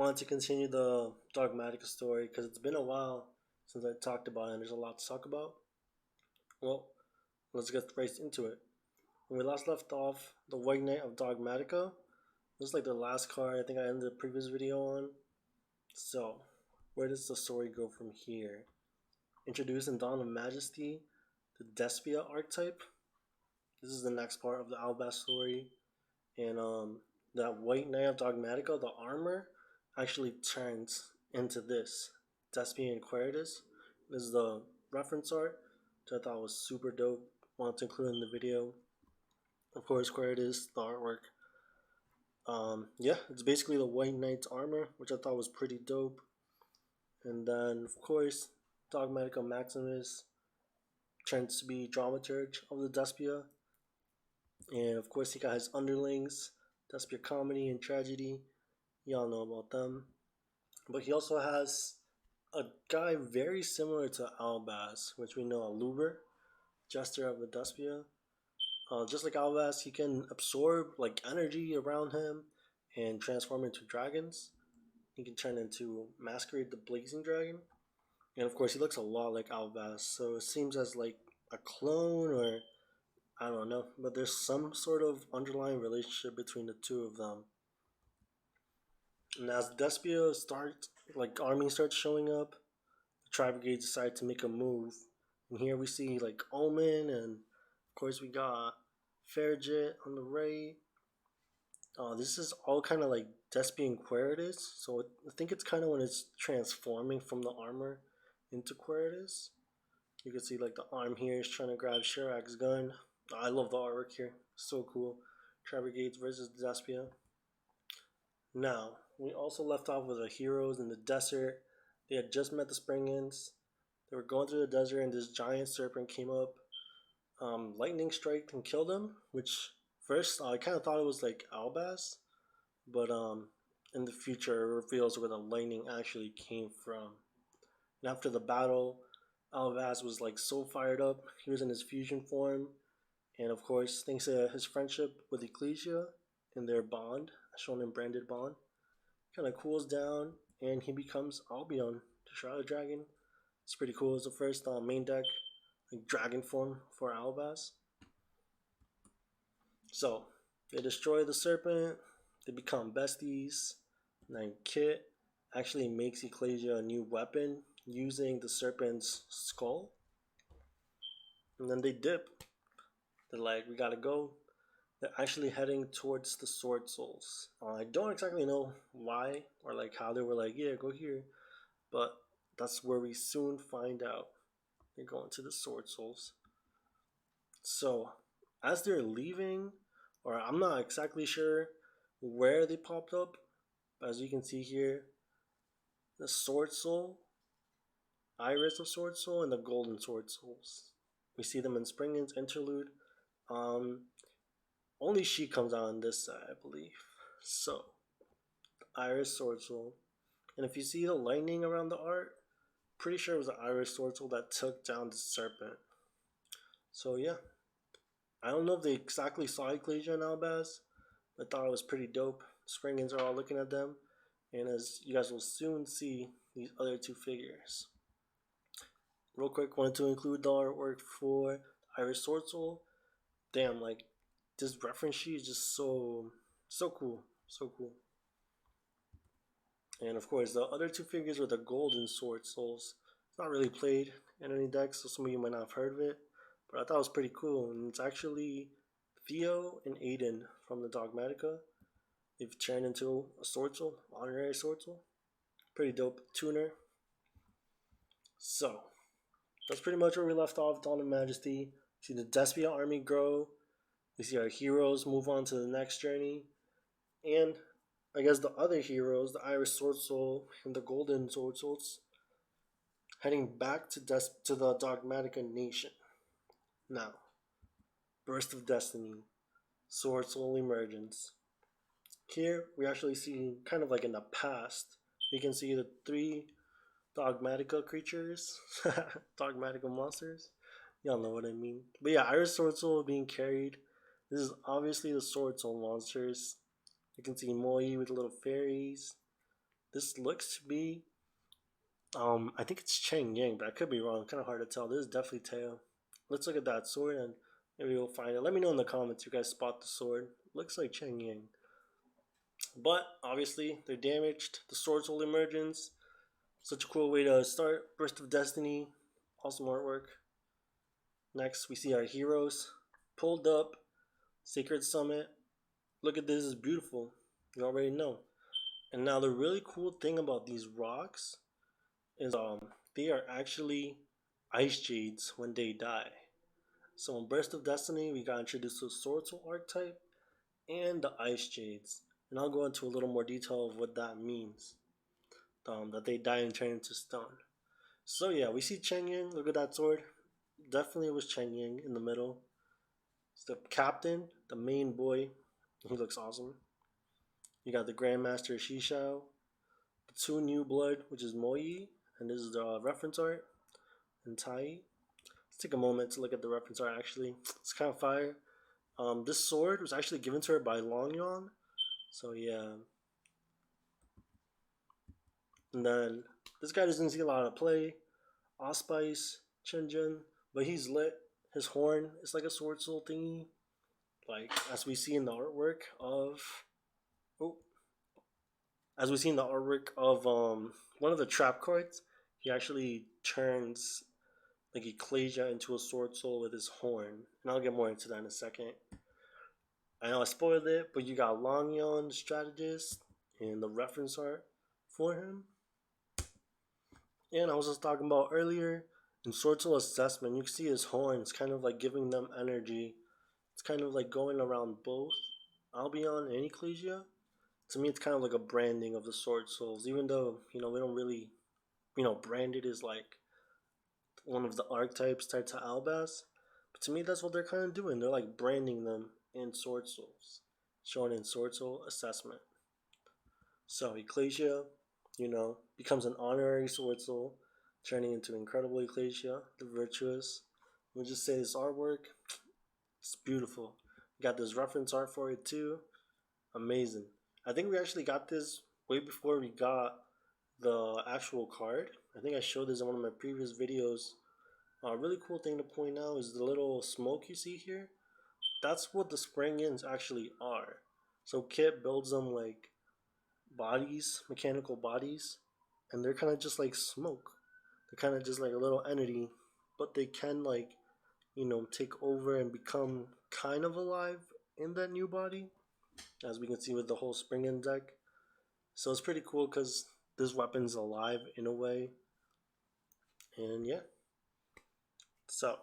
wanted to continue the Dogmatika story because it's been a while since I talked about it and there's a lot to talk about. Well, let's get right into it. When we last left off, the White Knight of Dogmatika was like the last card I think I ended the previous video on. So, where does the story go from here? Introduced in Dawn of Majesty, the Despia archetype. This is the next part of the Albas story. And that White Knight of Dogmatika, the armor, actually turns into this Despian Aquarius. This is the reference art, which I thought was super dope. Wanted to include in the video. Of course, Aquarius, the artwork. Yeah, it's basically the White Knight's armor, which I thought was pretty dope. And then, of course, Dogmatika Maximus turns to be Dramaturge of the Despia. And of course, he got his underlings, Despia Comedy and Tragedy. Y'all know about them. But he also has a guy very similar to Albas, which we know, a Luber, Jester of the Despia. Just like Albas, he can absorb like energy around him and transform into dragons. He can turn into Masquerade the Blazing Dragon. And of course, he looks a lot like Albas, so it seems as like a clone, or I don't know, but there's some sort of underlying relationship between the two of them. And as Despia starts, like army starts showing up, the Tri-Brigade decide to make a move. And here we see like Omen, and of course we got Fairjet on the right. This is all kind of like Despian Queritus, so I think it's kind of when it's transforming from the armor into Queritus. You can see like the arm here is trying to grab Shirak's gun. I love the artwork here, so cool. Tri-Brigades versus Despia. Now, we also left off with the heroes in the desert. They had just met the Springans. They were going through the desert and this giant serpent came up. Lightning struck and killed him, which first I kind of thought it was like Albas, but in the future it reveals where the lightning actually came from. And after the battle, Albas was like so fired up. He was in his fusion form, and of course, thanks to his friendship with Ecclesia and their bond, shown in branded bond, kind of cools down and he becomes Albion, the Shrouded Dragon. It's pretty cool. It's the first main deck like dragon form for Albas. So they destroy the serpent. They become besties. And then Kit actually makes Ecclesia a new weapon using the serpent's skull. And then they dip. They're like, we gotta go. They're actually heading towards the SWORDSOULs. I don't exactly know why or like how they were like, yeah, go here. But that's where we soon find out. They're going to the SWORDSOULs. So as they're leaving, or I'm not exactly sure where they popped up, but as you can see here, the SWORDSOUL, Iris of SWORDSOUL, and the Golden SWORDSOULs. We see them in Springan's interlude. Only she comes out on this side, I believe. So, Iris SWORDSOUL. And if you see the lightning around the art, pretty sure it was the Iris SWORDSOUL that took down the serpent. So yeah, I don't know if they exactly saw Ecclesia and Albas, but I thought it was pretty dope. Springans are all looking at them, and as you guys will soon see, these other two figures. Real quick, wanted to include the artwork for Iris SWORDSOUL. Damn, like this reference sheet is just so cool, so cool. And of course, the other two figures are the Golden SWORDSOULs. It's not really played in any decks, so some of you might not have heard of it, but I thought it was pretty cool. And it's actually Theo and Aiden from the Dogmatika. They've turned into a SWORDSOUL, honorary SWORDSOUL. Pretty dope tuner. So that's pretty much where we left off. Dawn of Majesty. See the Despia army grow. We see our heroes move on to the next journey, and I guess the other heroes, the Iris SWORDSOUL and the Golden SWORDSOULs, heading back to the Dogmatika Nation. Now, Burst of Destiny, SWORDSOUL Emergence. Here we actually see kind of like in the past, we can see the three Dogmatika creatures, Dogmatika monsters. Y'all know what I mean. But yeah, Iris SWORDSOUL being carried. This is obviously the SWORDSOUL monsters. You can see Moi with little fairies. This looks to be, I think it's Cheng Yang, but I could be wrong. Kind of hard to tell. This is definitely Teo. Let's look at that sword and maybe we'll find it. Let me know in the comments if you guys spot the sword. Looks like Cheng Yang. But obviously they're damaged. The sword soul emergence. Such a cool way to start. Burst of Destiny. Awesome artwork. Next we see our heroes. Pulled up. Sacred Summit. Look at this, it's beautiful. You already know. And now the really cool thing about these rocks is they are actually ice jades when they die. So in Burst of Destiny we got introduced to the Sword Soul archetype and the ice jades. And I'll go into a little more detail of what that means. That they die and turn into stone. So yeah, we see Cheng Yang. Look at that sword. Definitely was Cheng Yang in the middle. It's the captain, the main boy. He looks awesome. You got the Grandmaster Shishao, the two new blood, which is Moyi, and this is the reference art, and Tai. Let's take a moment to look at the reference art actually. It's kind of fire. This sword was actually given to her by Longyon. So yeah. And then this guy doesn't see a lot of play. Allspice, Chenjun, but he's lit. His horn is like a sword soul thingy. Like as we see in the artwork of one of the trap cards, he actually turns like Ecclesia into a sword soul with his horn. And I'll get more into that in a second. I know I spoiled it, but you got Longyon, the strategist, and the reference art for him. And I was just talking about earlier, in Sword Soul Assessment, you can see his horns kind of like giving them energy. It's kind of like going around both Albion and Ecclesia. To me, it's kind of like a branding of the Sword Souls, even though, we don't really, branded is like one of the archetypes tied to Albas. But to me, that's what they're kind of doing. They're like branding them in Sword Souls, shown in Sword Soul Assessment. So Ecclesia, becomes an honorary Sword Soul, turning into Incredible Ecclesia, the Virtuous. We'll just say this artwork, it's beautiful. Got this reference art for it too. Amazing. I think we actually got this way before we got the actual card. I think I showed this in one of my previous videos. A really cool thing to point out is the little smoke you see here. That's what the spring-ins actually are. So Kit builds them like bodies, mechanical bodies, and they're kind of just like smoke. They're kind of just like a little entity, but they can like, take over and become kind of alive in that new body, as we can see with the whole spring-in deck. So it's pretty cool because this weapon's alive in a way. And yeah. So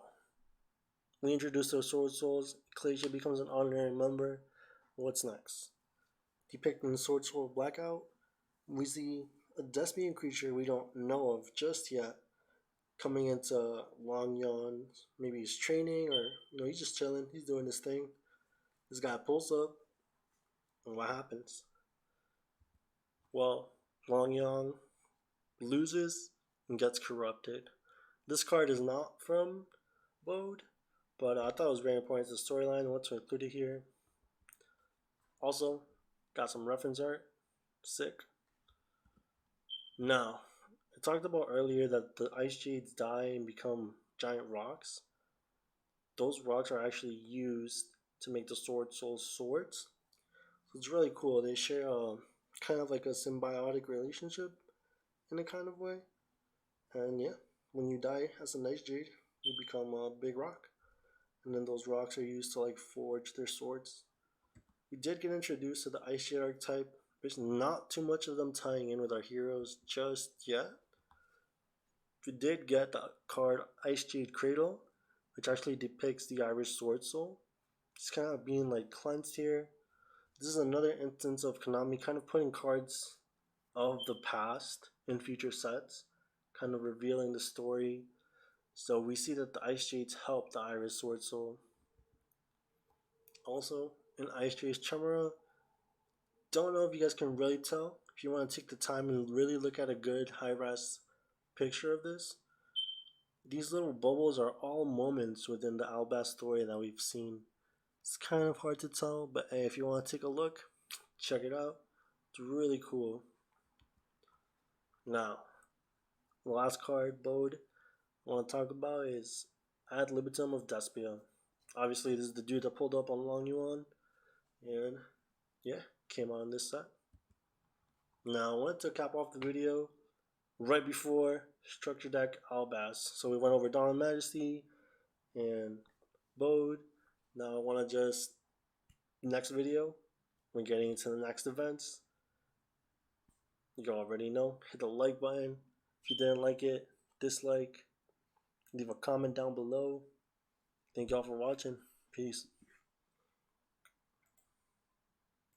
we introduce those Sword Souls. Ecclesia becomes an honorary member. What's next? Depicting the Sword Soul Blackout, we see a Despian creature we don't know of just yet coming into Longyon. Maybe he's training or he's just chilling. He's doing his thing. This guy pulls up, and what happens? Well, Longyon loses and gets corrupted. This card is not from Bode, but I thought it was very important to the storyline and what's included here. Also, got some reference art. Sick. Now, I talked about earlier that the ice jades die and become giant rocks. Those rocks are actually used to make the Sword Soul swords. So it's really cool. They share a kind of like a symbiotic relationship in a kind of way. And yeah, when you die as an ice jade, you become a big rock. And then those rocks are used to like forge their swords. We did get introduced to the ice jade archetype. There's not too much of them tying in with our heroes just yet. We did get the card Ice Jade Cradle, which actually depicts the Irish Sword Soul. It's kind of being like cleansed here. This is another instance of Konami kind of putting cards of the past in future sets, kind of revealing the story. So we see that the Ice Jades help the Irish Sword Soul. Also, in Ice Jade's Chimera, don't know if you guys can really tell. If you want to take the time and really look at a good high-res picture of this, these little bubbles are all moments within the Albas story that we've seen. It's kind of hard to tell, but hey, if you want to take a look, check it out. It's really cool. Now, the last card, Bode, I want to talk about is Ad Libitum of DESPIAN. Obviously, this is the dude that pulled up on Long Yuan, and yeah, came on this set. Now, I wanted to cap off the video right before Structure Deck Albaz. So we went over Dawn Majesty and Bode. Now I want to just, next video, we're getting into the next events. You already know, hit the like button. If you didn't like it, dislike. Leave a comment down below. Thank y'all for watching. Peace.